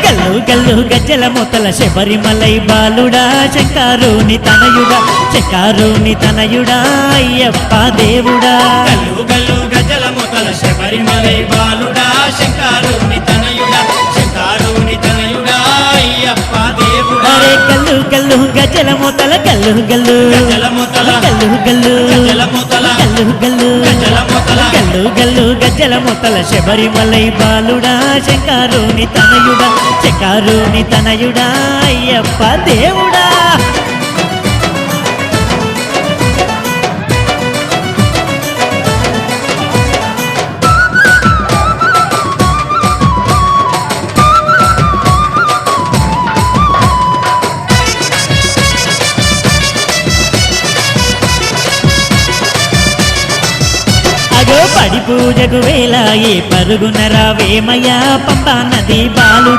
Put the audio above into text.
గల్లు గల్లు గజ్జల మొతల శబరిమలై బాలుడా శంకారుని తనయుడా శంకారుని తనయుడా అయ్యప్ప దేవుడా గల్లు గల్లు గజల మొతల శబరిమలై బాలుడా శంకారుని తనయుడా శంకారుని తనయుడా అయ్యప్ప దేవుడా అరే గల్లు గల్లు గజ్జల మొతల గల్లు గల్లు గజల మొతల గల్లు గల్లు గజల మొతల గల్లు గల్లు గజల మొతల గల్లు గల్లు గజ్జల మొతల శబరిమలై బాలుడా శంకారుని తనయుడా శంకారుని తనయుడా అయ్యప్ప దేవుడా పడి పూజకు వేలాయే పరుగున రావేమయ్యా పంబా నది బాలు